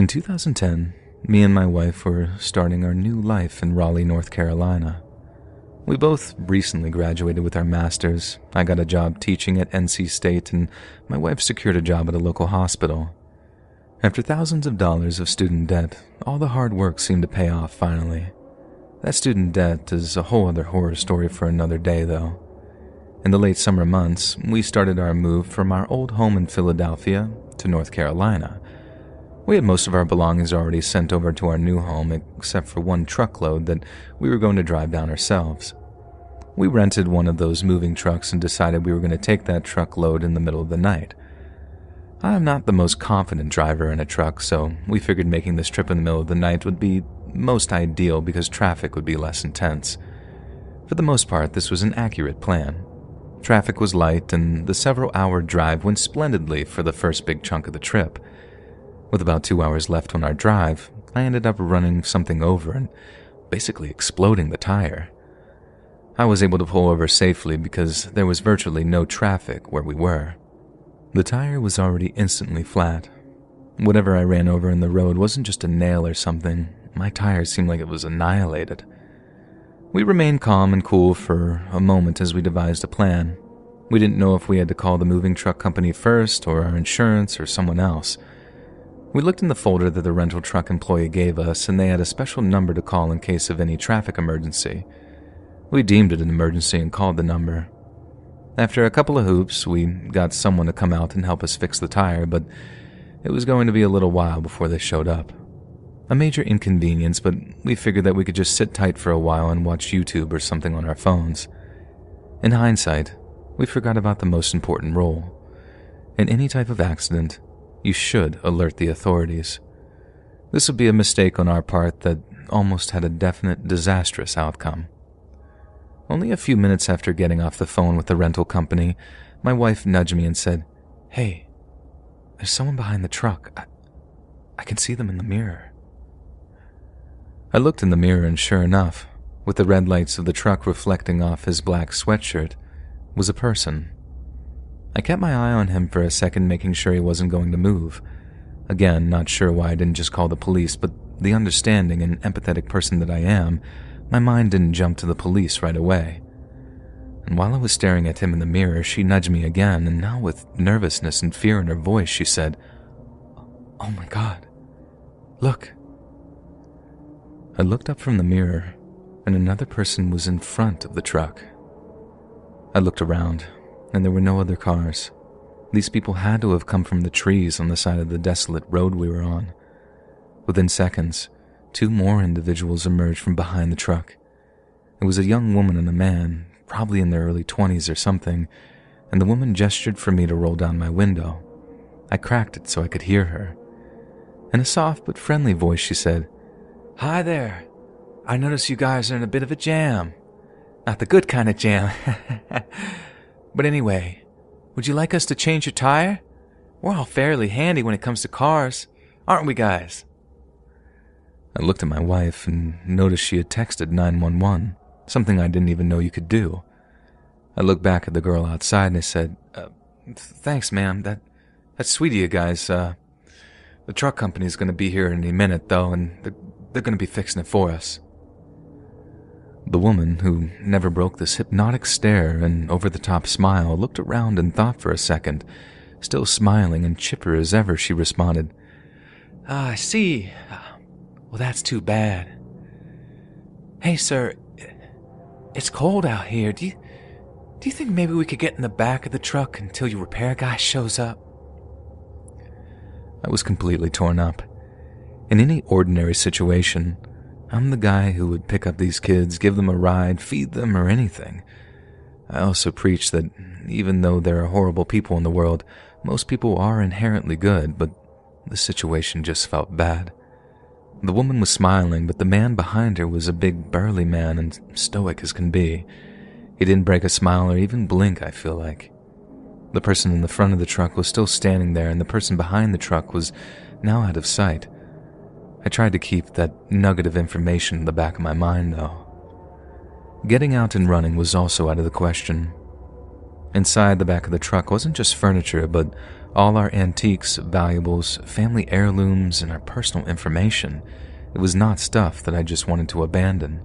In 2010, me and my wife were starting our new life in Raleigh, North Carolina. We both recently graduated with our masters. I got a job teaching at NC State, and my wife secured a job at a local hospital. After thousands of dollars of student debt, all the hard work seemed to pay off finally. That student debt is a whole other horror story for another day, though. In the late summer months, we started our move from our old home in Philadelphia to North Carolina. We had most of our belongings already sent over to our new home, except for one truckload that we were going to drive down ourselves. We rented one of those moving trucks and decided we were going to take that truckload in the middle of the night. I am not the most confident driver in a truck, so we figured making this trip in the middle of the night would be most ideal because traffic would be less intense. For the most part, this was an accurate plan. Traffic was light, and the several-hour drive went splendidly for the first big chunk of the trip. With about 2 hours left on our drive, I ended up running something over and basically exploding the tire. I was able to pull over safely because there was virtually no traffic where we were. The tire was already instantly flat. Whatever I ran over in the road wasn't just a nail or something. My tire seemed like it was annihilated. We remained calm and cool for a moment as we devised a plan. We didn't know if we had to call the moving truck company first, or our insurance, or someone else. We looked in the folder that the rental truck employee gave us, and they had a special number to call in case of any traffic emergency. We deemed it an emergency and called the number. After a couple of hoops, we got someone to come out and help us fix the tire, but it was going to be a little while before they showed up. A major inconvenience, but we figured that we could just sit tight for a while and watch YouTube or something on our phones. In hindsight, we forgot about the most important rule. In any type of accident, you should alert the authorities. This would be a mistake on our part that almost had a definite disastrous outcome. Only a few minutes after getting off the phone with the rental company, my wife nudged me and said, "Hey, there's someone behind the truck. I can see them in the mirror." I looked in the mirror and sure enough, with the red lights of the truck reflecting off his black sweatshirt, was a person. I kept my eye on him for a second, making sure he wasn't going to move. Again, not sure why I didn't just call the police, but the understanding and empathetic person that I am, my mind didn't jump to the police right away. And while I was staring at him in the mirror, she nudged me again, and now with nervousness and fear in her voice, she said, "Oh my God, look." I looked up from the mirror, and another person was in front of the truck. I looked around, and there were no other cars. These people had to have come from the trees on the side of the desolate road we were on. Within seconds, 2 more individuals emerged from behind the truck. It was a young woman and a man, probably in their early 20s or something, and the woman gestured for me to roll down my window. I cracked it so I could hear her. In a soft but friendly voice, she said, "Hi there. I notice you guys are in a bit of a jam. Not the good kind of jam. But anyway, would you like us to change your tire? We're all fairly handy when it comes to cars, aren't we, guys?" I looked at my wife and noticed she had texted 911, something I didn't even know you could do. I looked back at the girl outside and I said, "Thanks, ma'am. That's sweet of you guys. The truck company's going to be here any minute, though, and they're going to be fixing it for us." The woman, who never broke this hypnotic stare and over-the-top smile, looked around and thought for a second. Still smiling and chipper as ever, she responded, "I see. Well, that's too bad. Hey, sir, it's cold out here. Do you think maybe we could get in the back of the truck until your repair guy shows up?" I was completely torn up. In any ordinary situation, I'm the guy who would pick up these kids, give them a ride, feed them, or anything. I also preach that even though there are horrible people in the world, most people are inherently good, but the situation just felt bad. The woman was smiling, but the man behind her was a big, burly man and stoic as can be. He didn't break a smile or even blink, I feel like. The person in the front of the truck was still standing there, and the person behind the truck was now out of sight. I tried to keep that nugget of information in the back of my mind, though. Getting out and running was also out of the question. Inside the back of the truck wasn't just furniture, but All our antiques, valuables, family heirlooms, and our personal information. It was not stuff that I just wanted to abandon.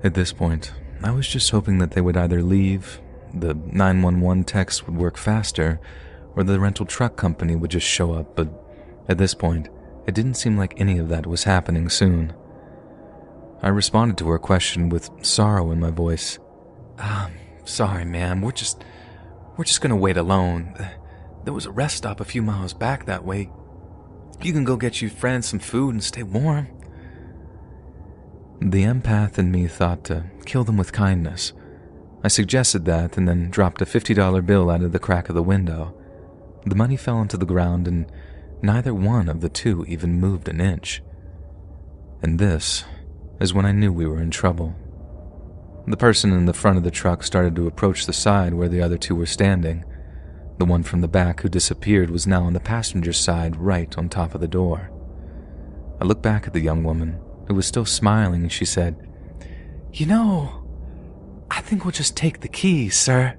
At this point, I was just hoping that they would either leave, the 911 text would work faster, or the rental truck company would just show up, but at this point, it didn't seem like any of that was happening soon. I responded to her question with sorrow in my voice. Sorry, ma'am, we're just gonna wait alone. There was a rest stop a few miles back that way. You can go get your friends some food and stay warm. The empath in me thought to kill them with kindness. I suggested that and then dropped a $50 bill out of the crack of the window. The money fell onto the ground and neither one of the two even moved an inch. And this is when I knew we were in trouble. The person in the front of the truck started to approach the side where the other two were standing. The one from the back who disappeared was now on the passenger side right on top of the door. I looked back at the young woman, who was still smiling, and she said, "You know, I think we'll just take the keys, sir.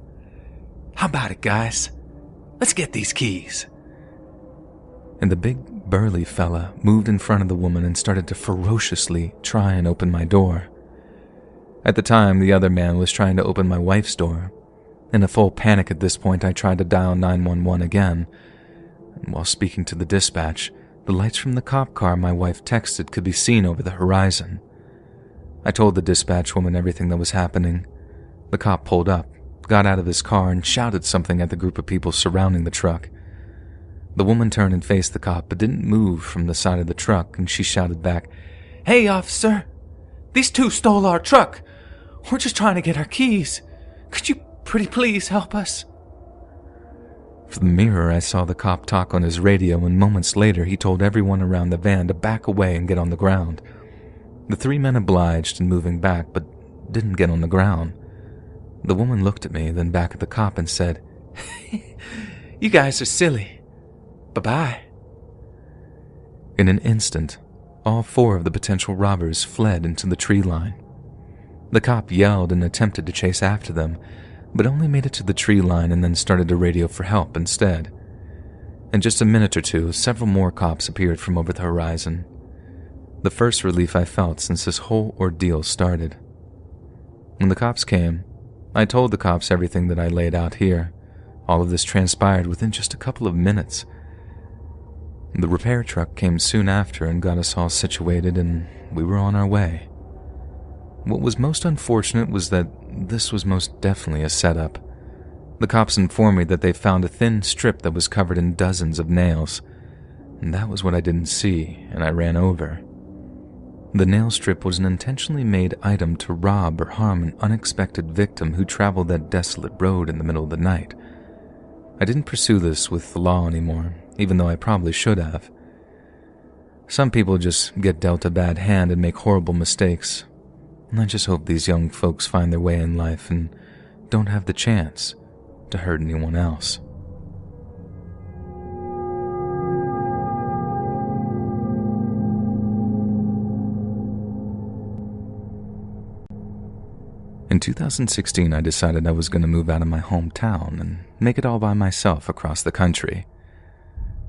How about it, guys? Let's get these keys." And the big, burly fella moved in front of the woman and started to ferociously try and open my door. At the time, the other man was trying to open my wife's door. In a full panic at this point, I tried to dial 911 again. And while speaking to the dispatch, the lights from the cop car my wife texted could be seen over the horizon. I told the dispatch woman everything that was happening. The cop pulled up, got out of his car, and shouted something at the group of people surrounding the truck. The woman turned and faced the cop, but didn't move from the side of the truck, and she shouted back, "Hey, officer! These two stole our truck! We're just trying to get our keys. Could you pretty please help us?" From the mirror, I saw the cop talk on his radio, and moments later he told everyone around the van to back away and get on the ground. The three men obliged in moving back, but didn't get on the ground. The woman looked at me, then back at the cop and said, "You guys are silly. Bye-bye." In an instant, all four of the potential robbers fled into the tree line. The cop yelled and attempted to chase after them, but only made it to the tree line and then started to radio for help instead. In just a minute or two, several more cops appeared from over the horizon. The first relief I felt since this whole ordeal started. When the cops came, I told the cops everything that I laid out here. All of this transpired within just a couple of minutes. The repair truck came soon after and got us all situated, and we were on our way. What was most unfortunate was that this was most definitely a setup. The cops informed me that they found a thin strip that was covered in dozens of nails, and that was what I didn't see, and I ran over. The nail strip was an intentionally made item to rob or harm an unexpected victim who traveled that desolate road in the middle of the night. I didn't pursue this with the law anymore, even though I probably should have. Some people just get dealt a bad hand and make horrible mistakes, and I just hope these young folks find their way in life and don't have the chance to hurt anyone else. In 2016, I decided I was going to move out of my hometown and make it all by myself across the country.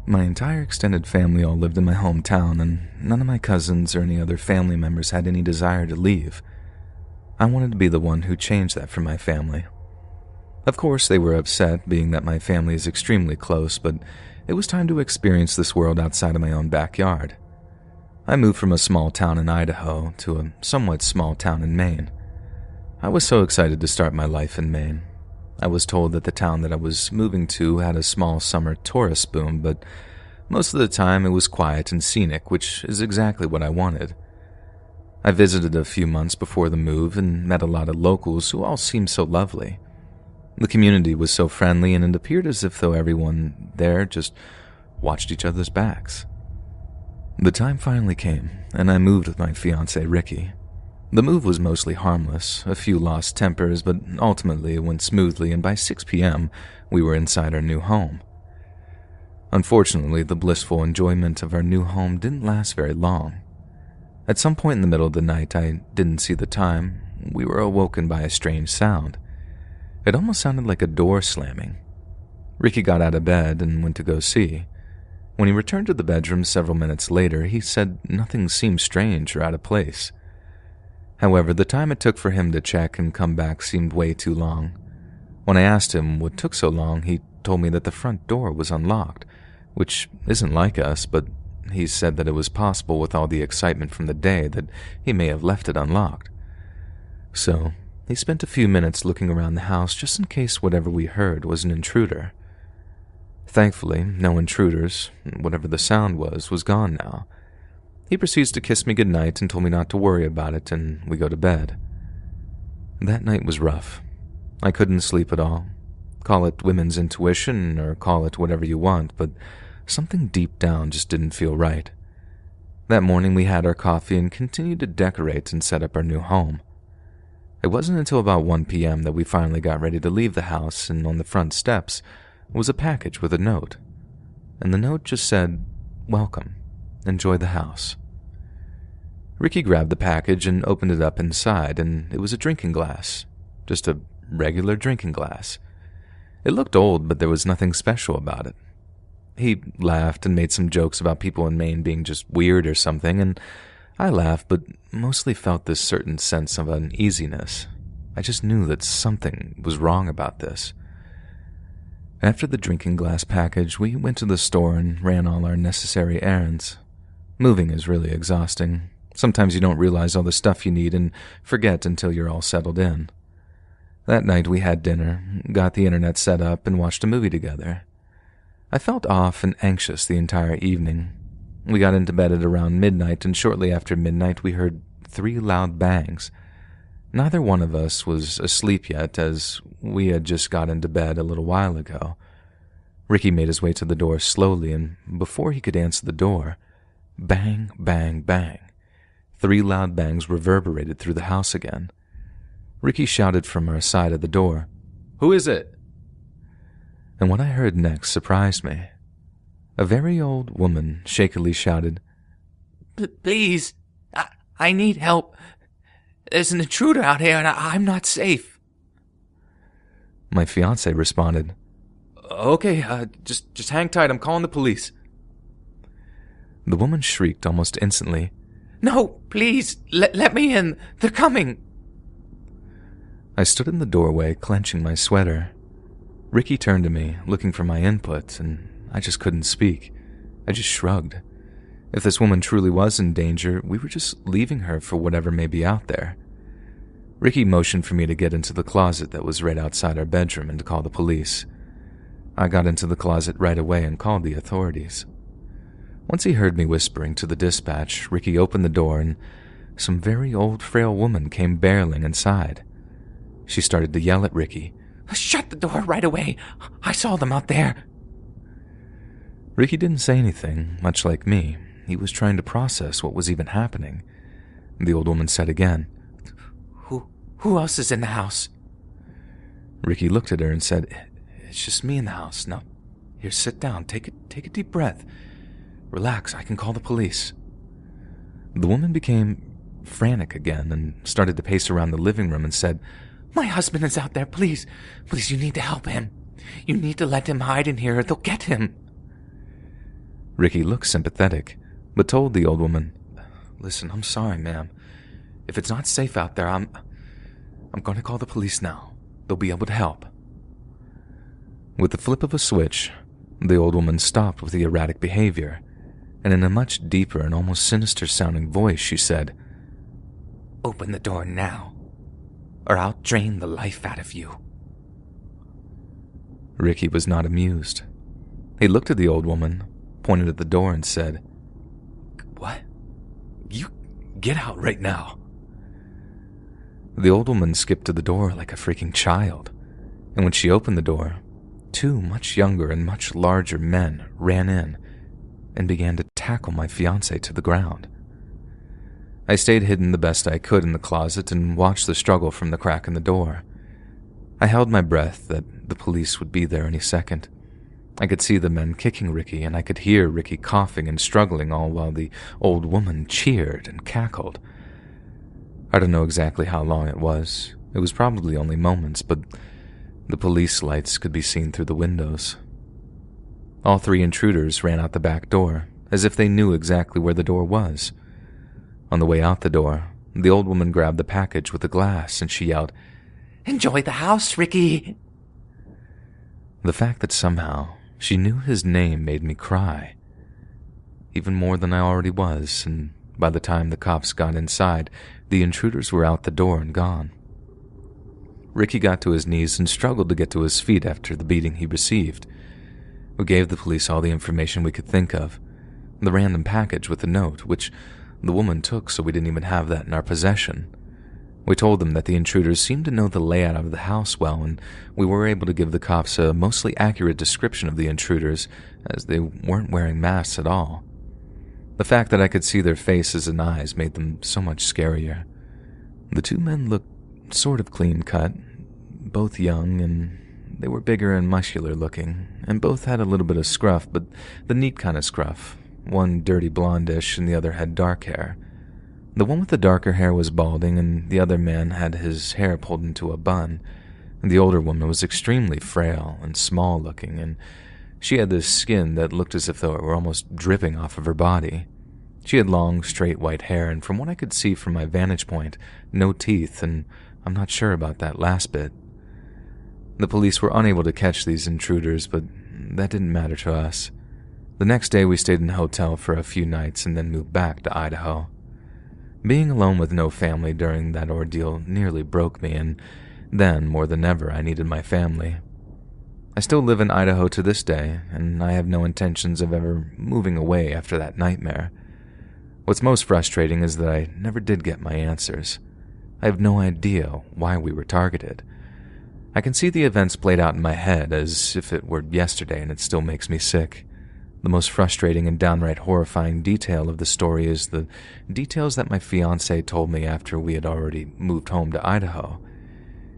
My entire extended family all lived in my hometown, and none of my cousins or any other family members had any desire to leave. I wanted to be the one who changed that for my family. Of course, they were upset, being that my family is extremely close, but it was time to experience this world outside of my own backyard. I moved from a small town in Idaho to a somewhat small town in Maine. I was so excited to start my life in Maine. I was told that the town that I was moving to had a small summer tourist boom, but most of the time it was quiet and scenic, which is exactly what I wanted. I visited a few months before the move and met a lot of locals who all seemed so lovely. The community was so friendly, and it appeared as if though everyone there just watched each other's backs. The time finally came, and I moved with my fiancée, Ricky. The move was mostly harmless, a few lost tempers, but ultimately it went smoothly, and by 6 p.m., we were inside our new home. Unfortunately, the blissful enjoyment of our new home didn't last very long. At some point in the middle of the night, I didn't see the time, we were awoken by a strange sound. It almost sounded like a door slamming. Ricky got out of bed and went to go see. When he returned to the bedroom several minutes later, he said nothing seemed strange or out of place. However, the time it took for him to check and come back seemed way too long. When I asked him what took so long, he told me that the front door was unlocked, which isn't like us, but he said that it was possible with all the excitement from the day that he may have left it unlocked. So, he spent a few minutes looking around the house just in case whatever we heard was an intruder. Thankfully, no intruders, whatever the sound was gone now. He proceeds to kiss me goodnight and told me not to worry about it, and we go to bed. That night was rough. I couldn't sleep at all. Call it women's intuition or call it whatever you want, but something deep down just didn't feel right. That morning we had our coffee and continued to decorate and set up our new home. It wasn't until about 1 p.m. that we finally got ready to leave the house, and on the front steps was a package with a note. And the note just said, "Welcome. Enjoy the house." Ricky grabbed the package and opened it up inside, and it was a drinking glass. Just a regular drinking glass. It looked old, but there was nothing special about it. He laughed and made some jokes about people in Maine being just weird or something, and I laughed, but mostly felt this certain sense of uneasiness. I just knew that something was wrong about this. After the drinking glass package, we went to the store and ran all our necessary errands. Moving is really exhausting. Sometimes you don't realize all the stuff you need and forget until you're all settled in. That night we had dinner, got the internet set up, and watched a movie together. I felt off and anxious the entire evening. We got into bed at around midnight, and shortly after midnight we heard 3 loud bangs. Neither one of us was asleep yet, as we had just got into bed a little while ago. Ricky made his way to the door slowly, and before he could answer the door, bang, bang, bang. 3 loud bangs reverberated through the house again. Ricky shouted from our side of the door, "Who is it?" And what I heard next surprised me. A very old woman shakily shouted, Please, I need help. There's an intruder out here and I'm not safe." My fiancé responded, "Okay, just hang tight, I'm calling the police." The woman shrieked almost instantly, "No, please, let me in. They're coming." I stood in the doorway, clenching my sweater. Ricky turned to me, looking for my input, and I just couldn't speak. I just shrugged. If this woman truly was in danger, we were just leaving her for whatever may be out there. Ricky motioned for me to get into the closet that was right outside our bedroom and to call the police. I got into the closet right away and called the authorities. Once he heard me whispering to the dispatch, Ricky opened the door and some very old, frail woman came barreling inside. She started to yell at Ricky, "Shut the door right away. I saw them out there." Ricky didn't say anything, much like me. He was trying to process what was even happening. The old woman said again, Who else is in the house?" Ricky looked at her and said, "It's just me in the house. Now, here, sit down. Take a deep breath. Relax, I can call the police." The woman became frantic again and started to pace around the living room and said, "My husband is out there. Please, you need to help him. You need to let him hide in here or they'll get him." Ricky looked sympathetic, but told the old woman, "Listen, I'm sorry, ma'am. If it's not safe out there, I'm going to call the police now. They'll be able to help." With the flip of a switch, the old woman stopped with the erratic behavior, and in a much deeper and almost sinister-sounding voice, she said, "Open the door now, or I'll drain the life out of you." Ricky was not amused. He looked at the old woman, pointed at the door, and said, "What? You get out right now." The old woman skipped to the door like a freaking child, and when she opened the door, 2 much younger and much larger men ran in and began to tackle my fiancé to the ground. I stayed hidden the best I could in the closet and watched the struggle from the crack in the door. I held my breath that the police would be there any second. I could see the men kicking Ricky, and I could hear Ricky coughing and struggling, all while the old woman cheered and cackled. I don't know exactly how long it was. It was probably only moments, but the police lights could be seen through the windows, All three intruders ran out the back door, as if they knew exactly where the door was. On the way out the door, the old woman grabbed the package with the glass and she yelled, "Enjoy the house, Ricky!" The fact that somehow she knew his name made me cry, even more than I already was, and by the time the cops got inside, the intruders were out the door and gone. Ricky got to his knees and struggled to get to his feet after the beating he received. We gave the police all the information we could think of, the random package with the note, which the woman took so we didn't even have that in our possession. We told them that the intruders seemed to know the layout of the house well, and we were able to give the cops a mostly accurate description of the intruders, as they weren't wearing masks at all. The fact that I could see their faces and eyes made them so much scarier. The two men looked sort of clean-cut, both young, and they were bigger and muscular looking, and both had a little bit of scruff, but the neat kind of scruff, one dirty blondish and the other had dark hair. The one with the darker hair was balding, and the other man had his hair pulled into a bun. The older woman was extremely frail and small-looking, and she had this skin that looked as if though it were almost dripping off of her body. She had long, straight white hair, and from what I could see from my vantage point, no teeth, and I'm not sure about that last bit. The police were unable to catch these intruders, but that didn't matter to us. The next day we stayed in a hotel for a few nights and then moved back to Idaho. Being alone with no family during that ordeal nearly broke me, and then, more than ever, I needed my family. I still live in Idaho to this day, and I have no intentions of ever moving away after that nightmare. What's most frustrating is that I never did get my answers. I have no idea why we were targeted. I can see the events played out in my head as if it were yesterday, and it still makes me sick. The most frustrating and downright horrifying detail of the story is the details that my fiancé told me after we had already moved home to Idaho.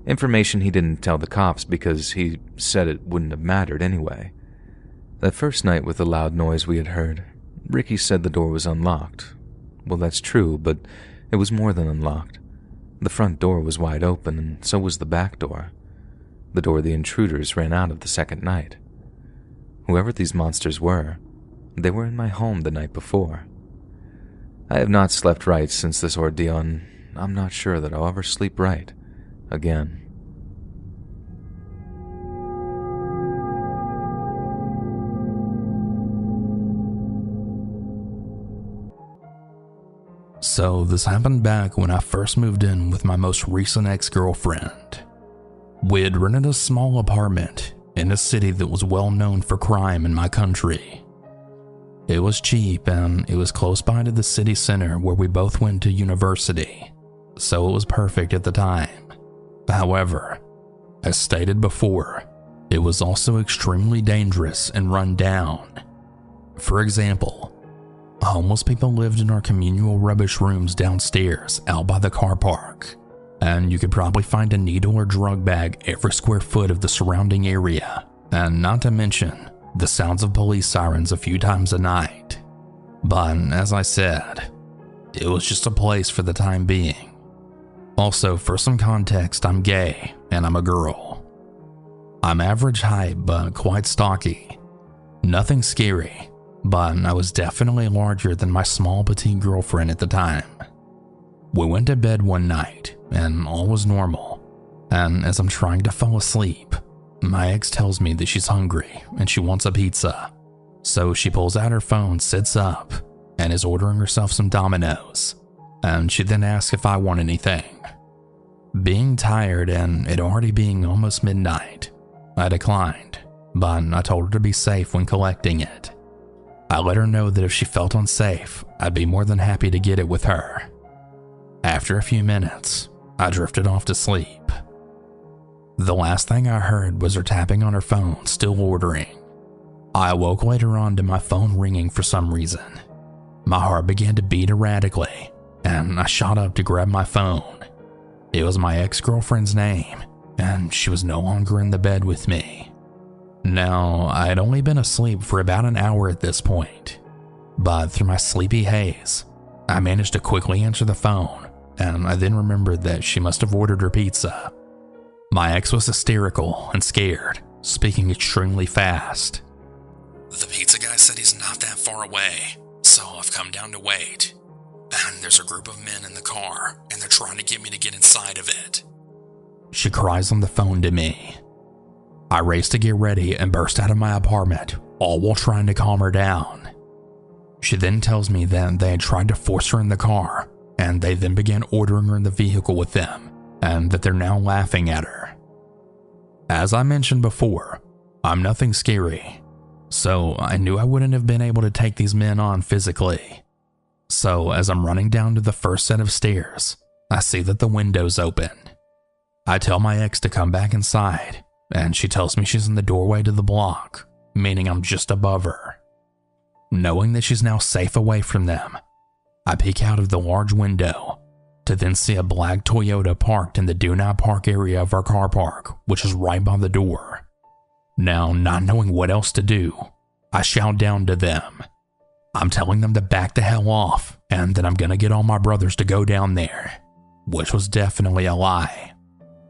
Information he didn't tell the cops because he said it wouldn't have mattered anyway. That first night with the loud noise we had heard, Ricky said the door was unlocked. Well, that's true, but it was more than unlocked. The front door was wide open, and so was the back door. The door the intruders ran out of the second night. Whoever these monsters were, they were in my home the night before. I have not slept right since this ordeal, and I'm not sure that I'll ever sleep right again. So this happened back when I first moved in with my most recent ex-girlfriend. We had rented a small apartment in a city that was well known for crime in my country. It was cheap and it was close by to the city center where we both went to university, so it was perfect at the time. However, as stated before, it was also extremely dangerous and run down. For example, homeless people lived in our communal rubbish rooms downstairs out by the car park, and you could probably find a needle or drug bag every square foot of the surrounding area, and not to mention the sounds of police sirens a few times a night. But as I said, it was just a place for the time being. Also, for some context, I'm gay and I'm a girl. I'm average height but quite stocky. Nothing scary, but I was definitely larger than my small petite girlfriend at the time. We went to bed one night and all was normal, and as I'm trying to fall asleep, my ex tells me that she's hungry and she wants a pizza. So she pulls out her phone, sits up, and is ordering herself some Domino's, and she then asks if I want anything. Being tired and it already being almost midnight, I declined, but I told her to be safe when collecting it. I let her know that if she felt unsafe, I'd be more than happy to get it with her. After a few minutes, I drifted off to sleep. The last thing I heard was her tapping on her phone, still ordering. I awoke later on to my phone ringing for some reason. My heart began to beat erratically, and I shot up to grab my phone. It was my ex-girlfriend's name, and she was no longer in the bed with me. Now, I had only been asleep for about an hour at this point, but through my sleepy haze, I managed to quickly answer the phone, and I then remembered that she must have ordered her pizza. My ex was hysterical and scared, speaking extremely fast. The pizza guy said he's not that far away, so I've come down to wait. And there's a group of men in the car, and they're trying to get me to get inside of it. She cries on the phone to me. I race to get ready and burst out of my apartment, all while trying to calm her down. She then tells me that they had tried to force her in the car, and they then began ordering her in the vehicle with them, and that they're now laughing at her. As I mentioned before, I'm nothing scary, so I knew I wouldn't have been able to take these men on physically. So as I'm running down to the first set of stairs, I see that the window's open. I tell my ex to come back inside, and she tells me she's in the doorway to the block, meaning I'm just above her. Knowing that she's now safe away from them, I peek out of the large window to then see a black Toyota parked in the do not park area of our car park, which is right by the door. Now, not knowing what else to do, I shout down to them. I'm telling them to back the hell off and that I'm gonna get all my brothers to go down there, which was definitely a lie.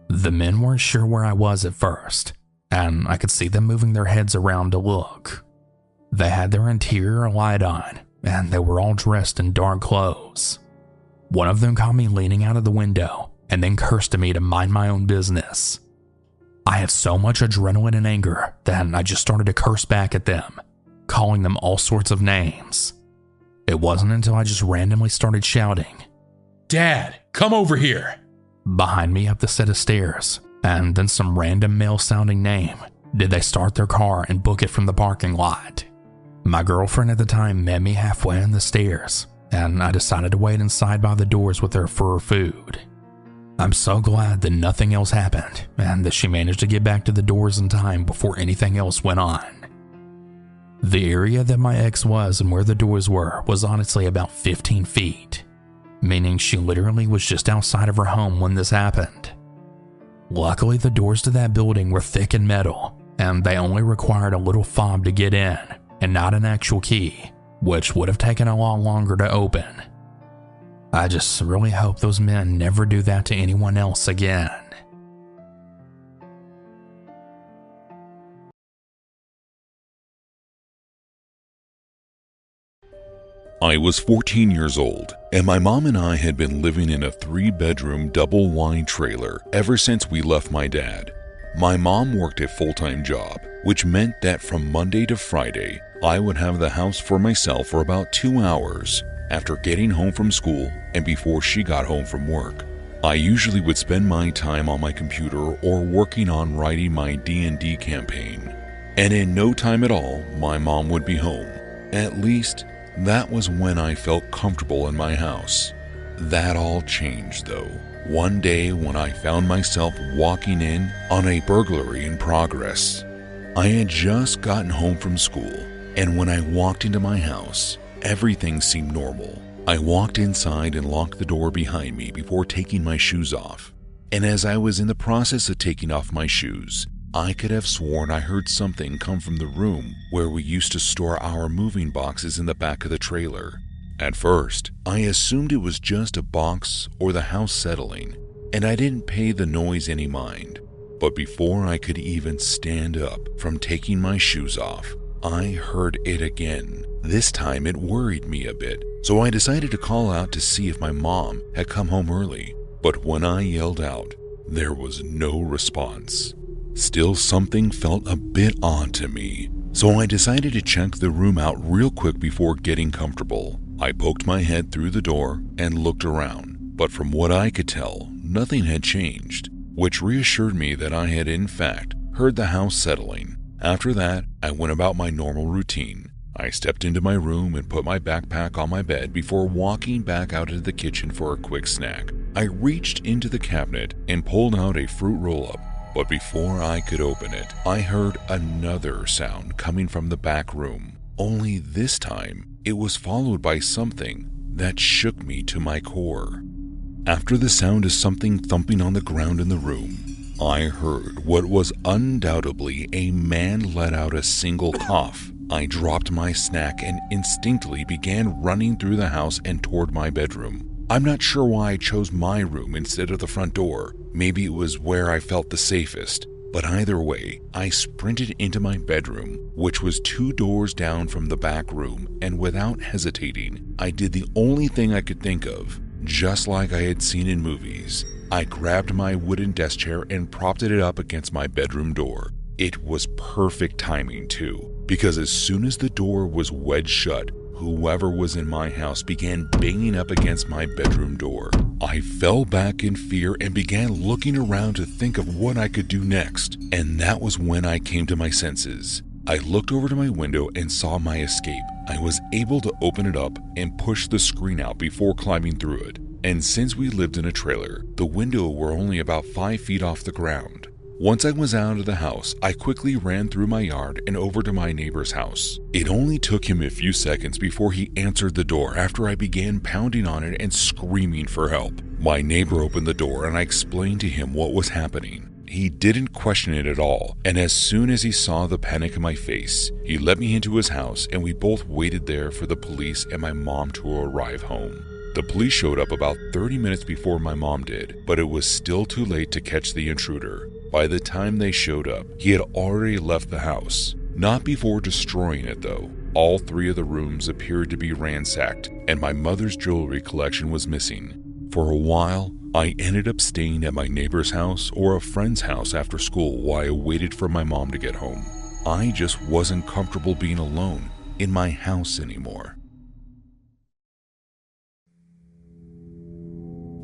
The men weren't sure where I was at first, and I could see them moving their heads around to look. They had their interior light on, and they were all dressed in dark clothes. One of them caught me leaning out of the window and then cursed at me to mind my own business. I had so much adrenaline and anger that I just started to curse back at them, calling them all sorts of names. It wasn't until I just randomly started shouting, "Dad, come over here!" behind me up the set of stairs, and then some random male-sounding name did they start their car and book it from the parking lot. My girlfriend at the time met me halfway on the stairs, and I decided to wait inside by the doors with her for her food. I'm so glad that nothing else happened, and that she managed to get back to the doors in time before anything else went on. The area that my ex was and where the doors were was honestly about 15 feet, meaning she literally was just outside of her home when this happened. Luckily, the doors to that building were thick and metal, and they only required a little fob to get in, and not an actual key, which would have taken a lot longer to open. I just really hope those men never do that to anyone else again. I was 14 years old, and my mom and I had been living in a 3-bedroom double-wide trailer ever since we left my dad. My mom worked a full-time job, which meant that from Monday to Friday, I would have the house for myself for about 2 hours after getting home from school and before she got home from work. I usually would spend my time on my computer or working on writing my D&D campaign, and in no time at all, my mom would be home. At least, that was when I felt comfortable in my house. That all changed though, one day when I found myself walking in on a burglary in progress. I had just gotten home from school, and when I walked into my house, everything seemed normal. I walked inside and locked the door behind me before taking my shoes off. And as I was in the process of taking off my shoes, I could have sworn I heard something come from the room where we used to store our moving boxes in the back of the trailer. At first, I assumed it was just a box or the house settling, and I didn't pay the noise any mind. But before I could even stand up from taking my shoes off, I heard it again. This time it worried me a bit, so I decided to call out to see if my mom had come home early. But when I yelled out, there was no response. Still, something felt a bit odd to me, so I decided to check the room out real quick before getting comfortable. I poked my head through the door and looked around, but from what I could tell, nothing had changed, which reassured me that I had in fact heard the house settling. After that, I went about my normal routine. I stepped into my room and put my backpack on my bed before walking back out into the kitchen for a quick snack. I reached into the cabinet and pulled out a fruit roll-up, but before I could open it, I heard another sound coming from the back room. Only this time, it was followed by something that shook me to my core. After the sound of something thumping on the ground in the room, I heard what was undoubtedly a man let out a single cough. I dropped my snack and instinctively began running through the house and toward my bedroom. I'm not sure why I chose my room instead of the front door. Maybe it was where I felt the safest. But either way, I sprinted into my bedroom, which was 2 doors down from the back room, and without hesitating, I did the only thing I could think of, just like I had seen in movies. I grabbed my wooden desk chair and propped it up against my bedroom door. It was perfect timing too, because as soon as the door was wedged shut, whoever was in my house began banging up against my bedroom door. I fell back in fear and began looking around to think of what I could do next, and that was when I came to my senses. I looked over to my window and saw my escape. I was able to open it up and push the screen out before climbing through it, and since we lived in a trailer, the window were only about 5 feet off the ground. Once I was out of the house, I quickly ran through my yard and over to my neighbor's house. It only took him a few seconds before he answered the door after I began pounding on it and screaming for help. My neighbor opened the door and I explained to him what was happening. He didn't question it at all, and as soon as he saw the panic in my face, he let me into his house and we both waited there for the police and my mom to arrive home. The police showed up about 30 minutes before my mom did, but it was still too late to catch the intruder. By the time they showed up, he had already left the house. Not before destroying it though. All 3 of the rooms appeared to be ransacked, and my mother's jewelry collection was missing. For a while, I ended up staying at my neighbor's house or a friend's house after school while I waited for my mom to get home. I just wasn't comfortable being alone in my house anymore.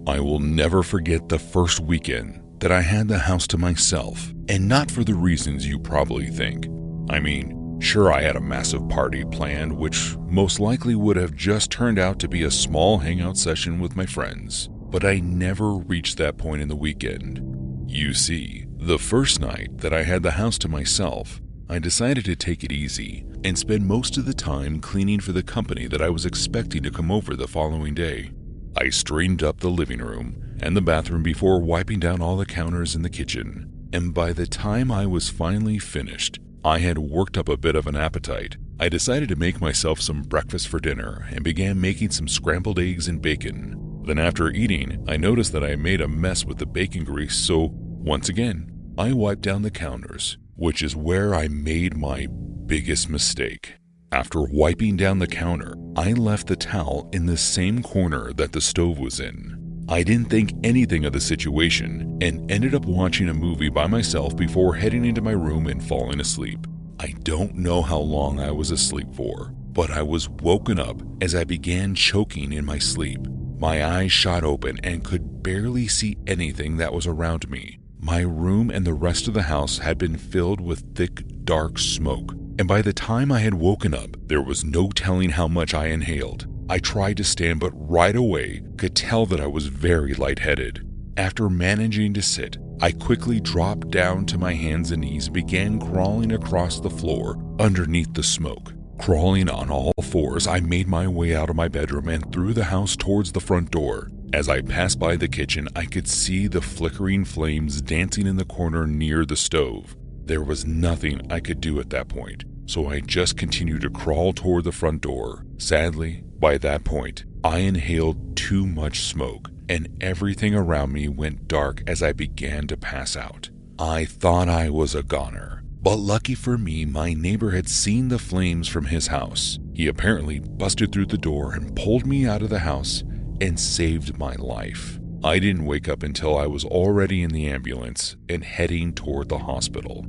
I will never forget the first weekend that I had the house to myself, and not for the reasons you probably think. I mean, sure, I had a massive party planned, which most likely would have just turned out to be a small hangout session with my friends, but I never reached that point in the weekend. You see, the first night that I had the house to myself, I decided to take it easy and spend most of the time cleaning for the company that I was expecting to come over the following day. I straightened up the living room and the bathroom before wiping down all the counters in the kitchen, and by the time I was finally finished, I had worked up a bit of an appetite. I decided to make myself some breakfast for dinner and began making some scrambled eggs and bacon. Then after eating, I noticed that I made a mess with the bacon grease, so once again, I wiped down the counters, which is where I made my biggest mistake. After wiping down the counter, I left the towel in the same corner that the stove was in. I didn't think anything of the situation and ended up watching a movie by myself before heading into my room and falling asleep. I don't know how long I was asleep for, but I was woken up as I began choking in my sleep. My eyes shot open and could barely see anything that was around me. My room and the rest of the house had been filled with thick, dark smoke, and by the time I had woken up, there was no telling how much I inhaled. I tried to stand, but right away could tell that I was very lightheaded. After managing to sit, I quickly dropped down to my hands and knees and began crawling across the floor underneath the smoke. Crawling on all fours, I made my way out of my bedroom and through the house towards the front door. As I passed by the kitchen, I could see the flickering flames dancing in the corner near the stove. There was nothing I could do at that point, so I just continued to crawl toward the front door. Sadly, by that point, I inhaled too much smoke, and everything around me went dark as I began to pass out. I thought I was a goner, but lucky for me, my neighbor had seen the flames from his house. He apparently busted through the door and pulled me out of the house and saved my life. I didn't wake up until I was already in the ambulance and heading toward the hospital.